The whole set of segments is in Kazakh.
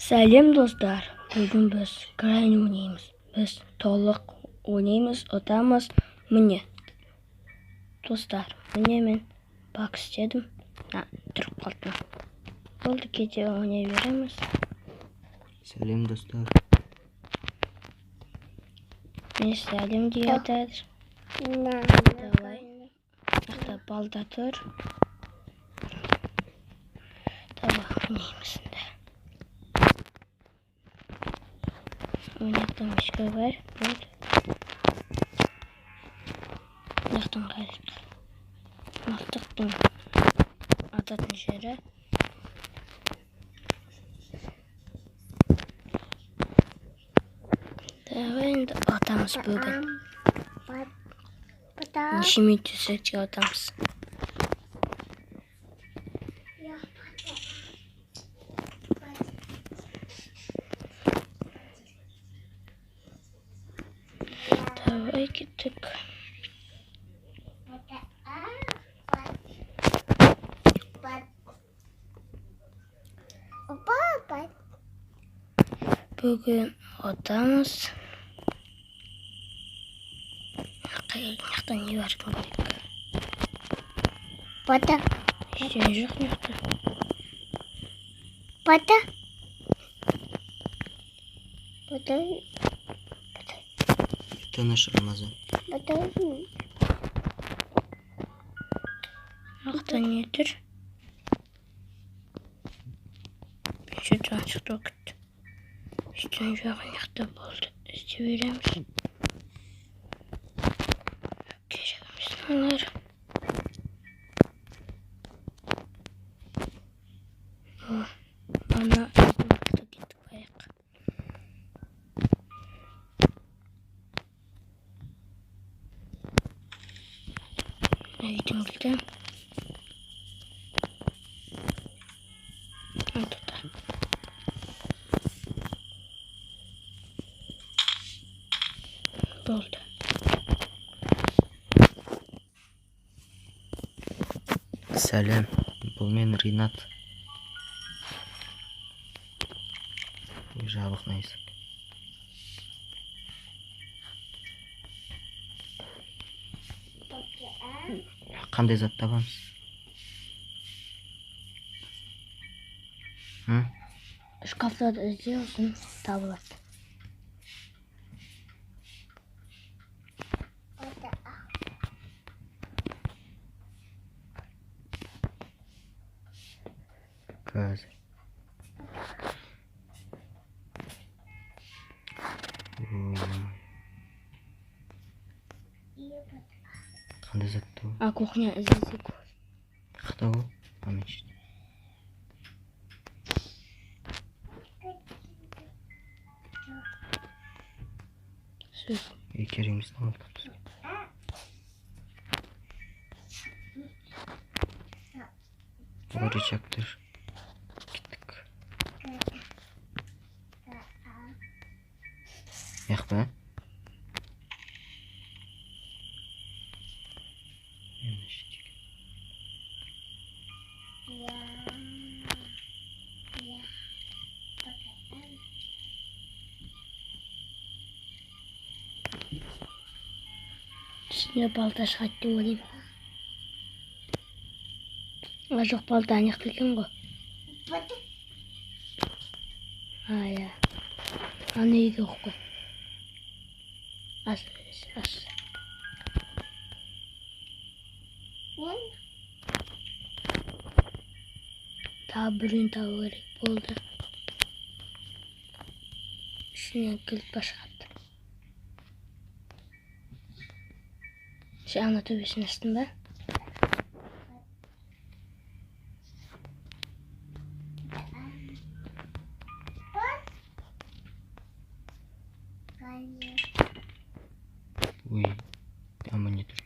Сәлем достар, бүгін біз крайне ойнаймыз. Біз толық ойнаймыз, ұтамыз. Міне, достар, міне мен бак істедім. Тұрып қалды. Болды, кете ойнай береміз. Сәлем достар. Мен сәлем дей атады. Давай. Ақта балда тұр. Давай ойнаймыз. Oynattığım başka var. Burada. Yaktım galiba. Baktıktım. Atatmış yere. Şimdi atamız bugün. Nişimi tüsek atamız. Давай gittik. Bugün odamız. Yaktan iyi var gerek. Pata. Şey yok yaktan. Pata. Pata. Tanış Ramazan. Pata. Yaktan yedir. Şuradan çıktı vakit. İşte yakın yakta oldu. İsteviremiz. Geçelim. Bana vakti gittik ayak. Ne gittim gittim. Oldu. Сәлем. Бұл мен Ринат. Жабық найсы. Қандай зат табамыз? Шкафта іздеусін табылады. Қазір. Қандай зат табамыз? А кухня іздесек. Қақта ол? Аминші. Сөз. Кереміз тамамдамыз. Орычактыр. Кеттік. Яқ па? Üstüne balta шығады деп ойлаймын. Жоқ, балта аяқ екен ғой. Иә. Аны үйге қой. Ас. Тағы біреуін табу керек болды. Ішінен кілт шығады. Ана төбесін астын ба? Ой, ама не тұр.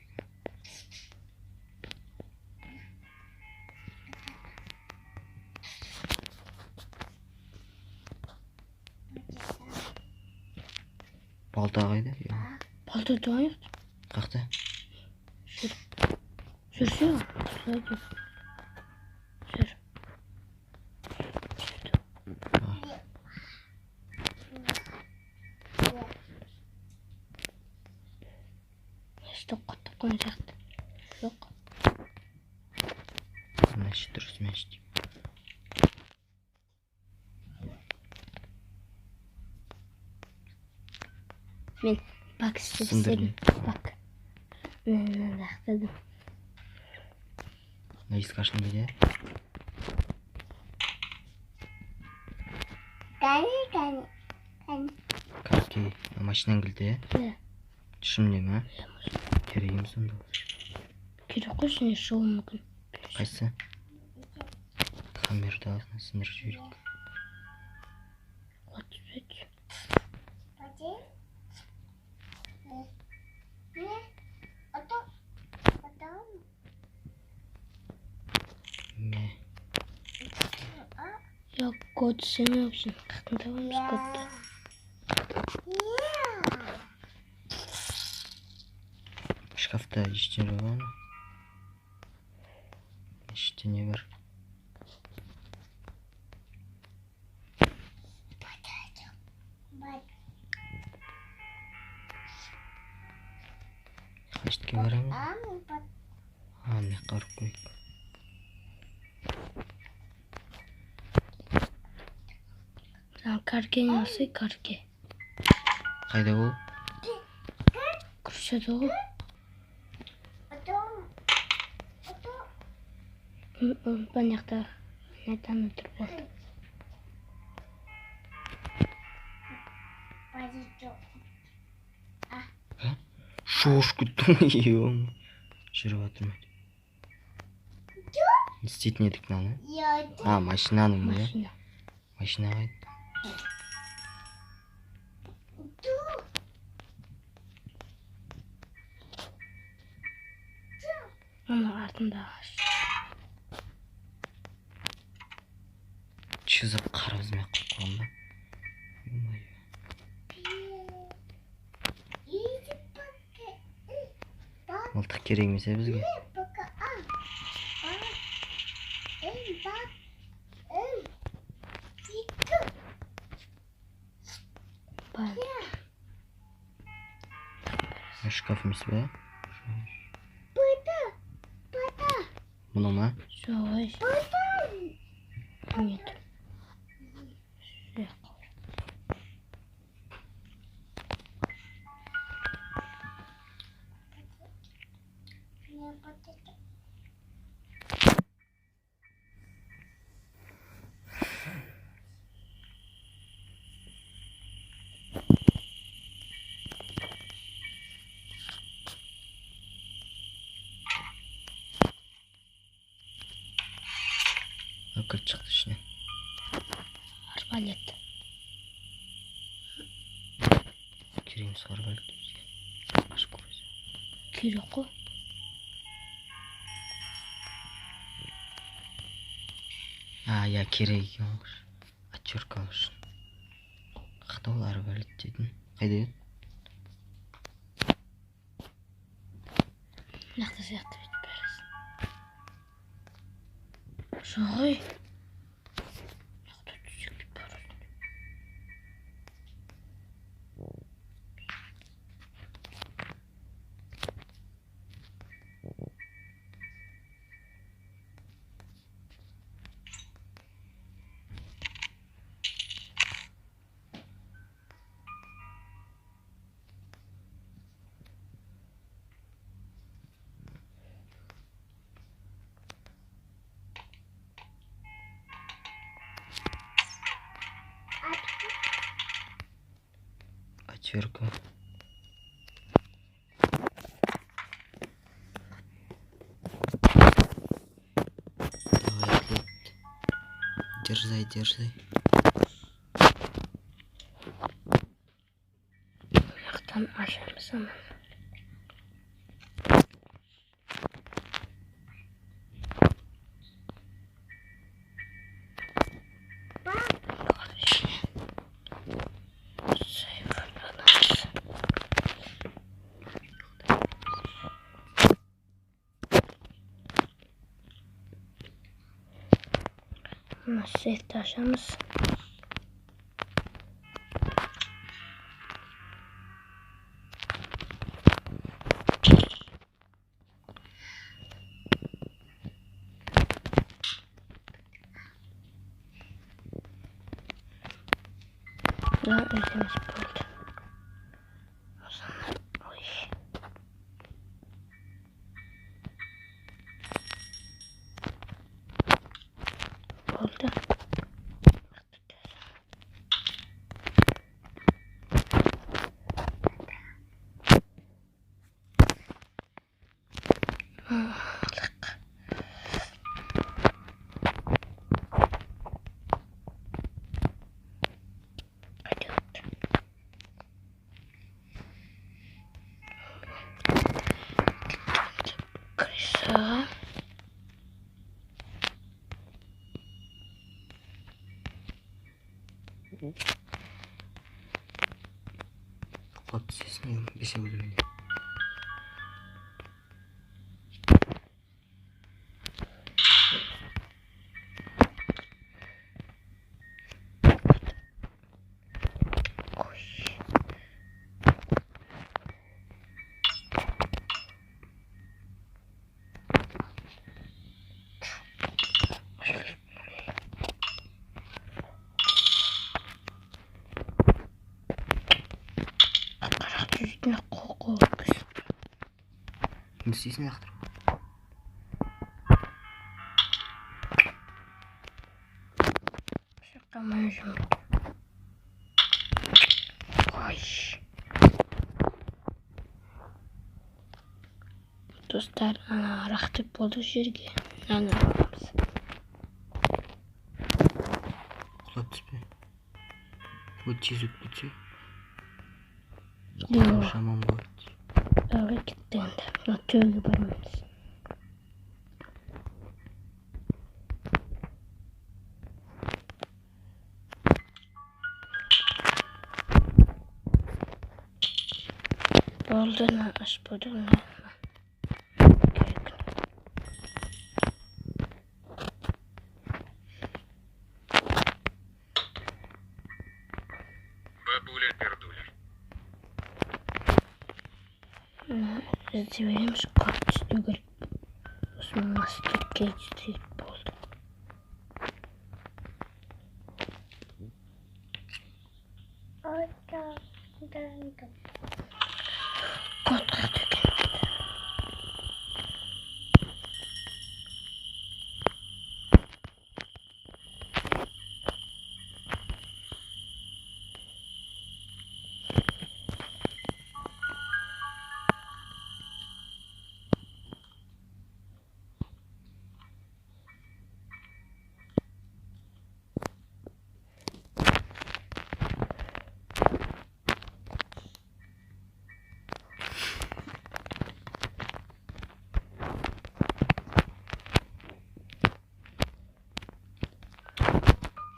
Балта қайда? Балта туайық. Қақта? Жүрсе, жүр. qo'ygan сияқты. Yo'q. Mana shu durust men ishlayman. Men boks Sindirdim. Bak. Men laqtadim. Наискашный где? Кани. Карки машинан келді. Да. Түшімде ма? Керек емес сонда. Керек қой сен шығуы мүмкін. Қайсы? Камерды алдына сындырып жіберейік. Ответ. Ме. Я код семёксин. Қақында болмыз кодты. Шкафта ештеңе жоқ ма? Ештеңе бар. Қайшытке барамын? Мына қарып қойып. Каркені алсай, карке. Қайда ол? Күрседі ғой. Бұл жақта нәтаны тұр болды. Шошып кеттім ғой, ем. Жүріп жатырмын. Не істейтін едік мынаны? Машинаның ба? Машина. Машина қайда? Оның артында ағаш. Чызып қарабызмай қойып қойған ба? Мылтық керек емес бізге. Бар. Шкаф емес ба? Мұны ма? Жоғай. Нет. Кіріп шықты ішіне. Арбалет. Керек емес арбалет бізге. Қашып көресің. Керек қой. Я керек екен ғой. Отчерка үшін. Қайда ол арбалет дедің? Қайда еді? Нақты сияқты бет бәрісін. Жоғай. Нақты түсек бет бәрісін. Отчерка. Давай, Глеб. Держай. Яқтан ашамыз ана. Mına seyfte aşamız. Lan özümüz болды. Ой. Болды. Крыса. Кот сесін бесе өлімде. Қарақ жүзіне қоқы өткіз. Не істейсің ақтыр? Шыққаман жұмыр. Ой. Достар, ана рақтып болды жерге. Ана аламыз. Құлап түспе. Өт тез өтіп кетсе. Жоқ. Жаман болады. Ары кетті енді. Мына төрге бармаймыз. Болды, мына ашып отырмын. Бабуля-пердуля. Іздебереміз қап түстеу керек. Осының мастықке түстейік болды. Кот қырды екен.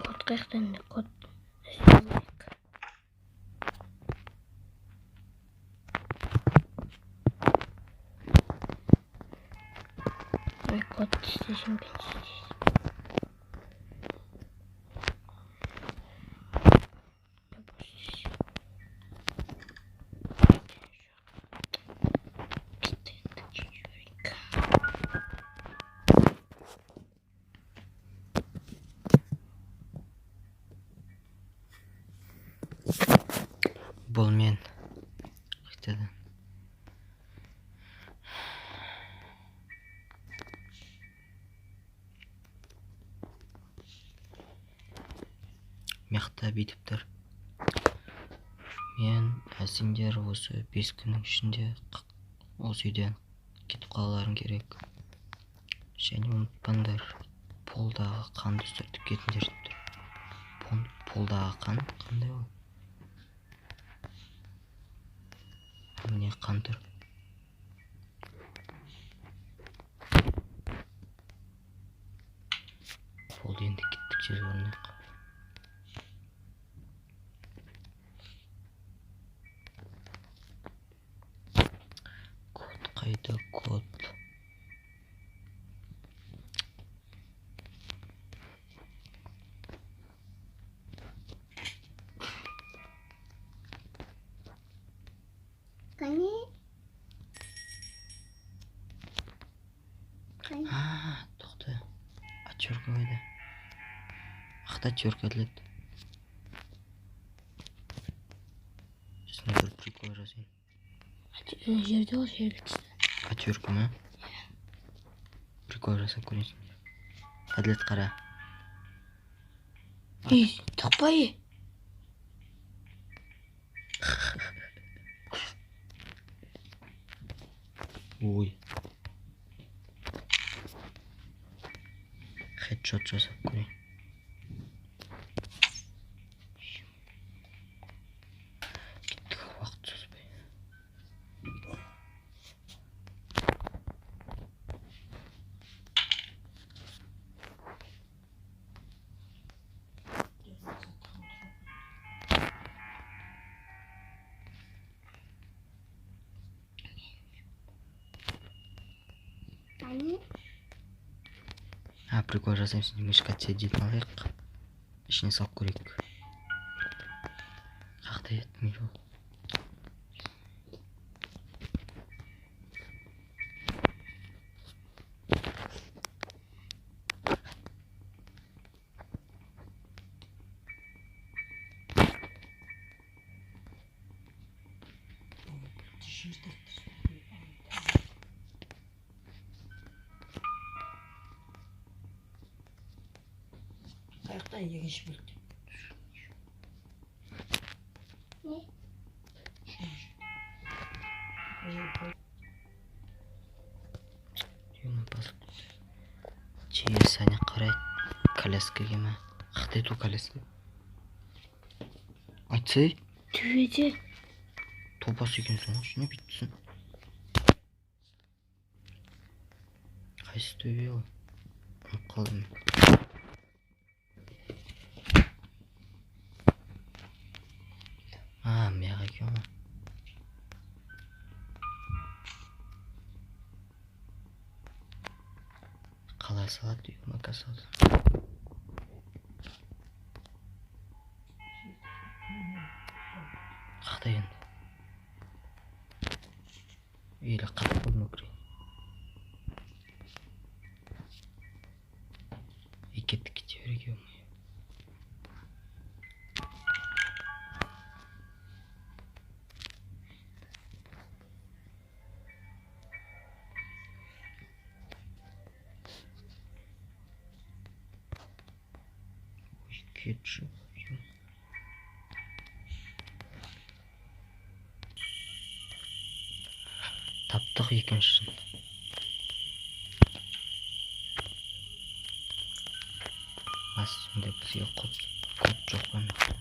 Кот қайықта енді кот іздемек. Ой, кот істесін бен істесін. Бұл мен. Қайтадан. Мияқта бүйтіп тұр. Мен сендер осы 5 күннің ішінде осы үйден кетіп қалуларың керек. Және ұмытпаңдар, полдағы қанды үстіртіп кетіңдер деп тұр. Полдағы қан қандай ол? Міне қан тұр. Болды, енді кеттік жер орнақ. Код қайда, код? Қане? Тоқта. Отчерка қайда? Ақта отчерка әділет. жерде ол жерге түсті. Отвертка ма? Прикол жасап көресіңдер. Әділет қара. Ей, тықпай. Ой. Хедшот жасап көрейін. Кеттік, уақыт созбай. Прикол жасайын, сіздің мешкатсе дейтін алайық. Ішіне салып көрейік. Қақтай еттің жол. Қаяқтан екінші бөлікте. Не? Че, Саня қарай, коляскаға ма? Қақтай ту коляска. Айтсай, Төбеде. топас екенсің, шыны бүйтсін. Қайсы төбе ол? Қалдым. Мияға екен ғой. Қалай салады, үйіме салды. Қақтай енді. Үйлі қатып қолым өкірей. Кеттік кете береге болмай. Кетші. Таптық екіншісін. Астында бізге код жоқ па мекті.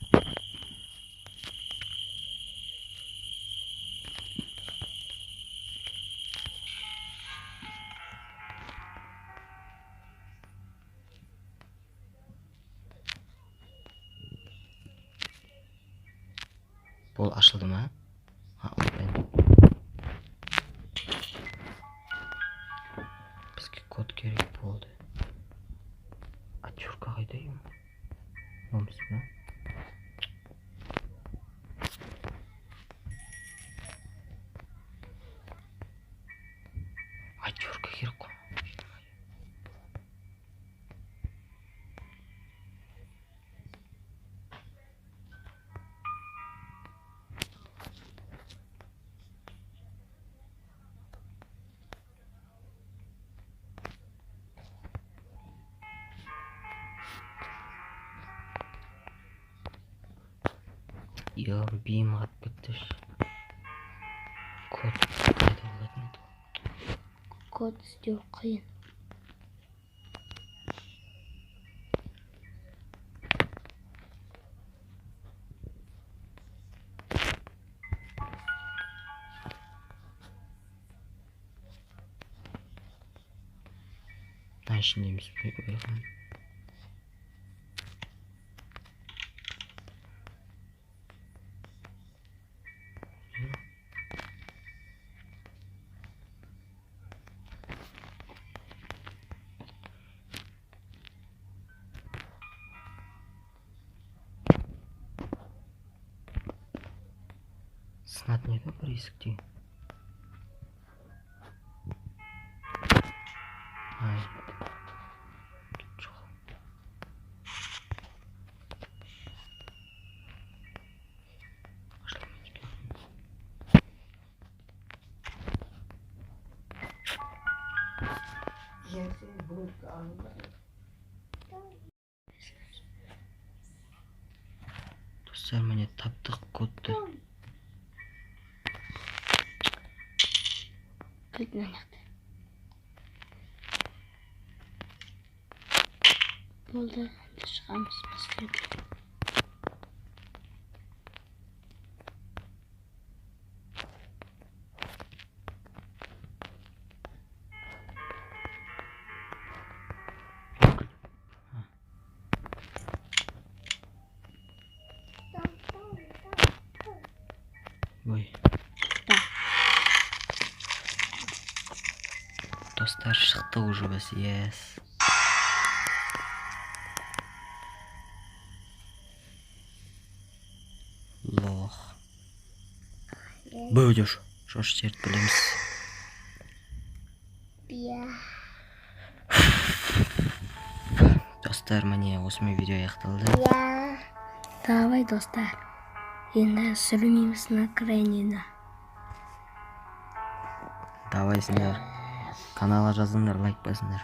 Бұл ашылды ма? Бізге код керек болды. Отвертка қайда ем? Оңыз ба? Отвертка керек қой. Бейім қатып кетті. Код қайда болатын? Код іздеу қиын. Ішіндеміз бе? Сынат неде бар есікте? Ай. Достар, міне таптық кодты. Кілтін аяқты. Болды, енді шығамыз бізге. Ой. Да. Достар, шықты уже біз, yes. Лох. Будешь. Что ж теперь білеміз. Достар, міне осымен видео аяқталды. Давай, достар. Енді сүрмейміз на крайнені. Давай сендер каналға жазыңдар, лайк басыңдар.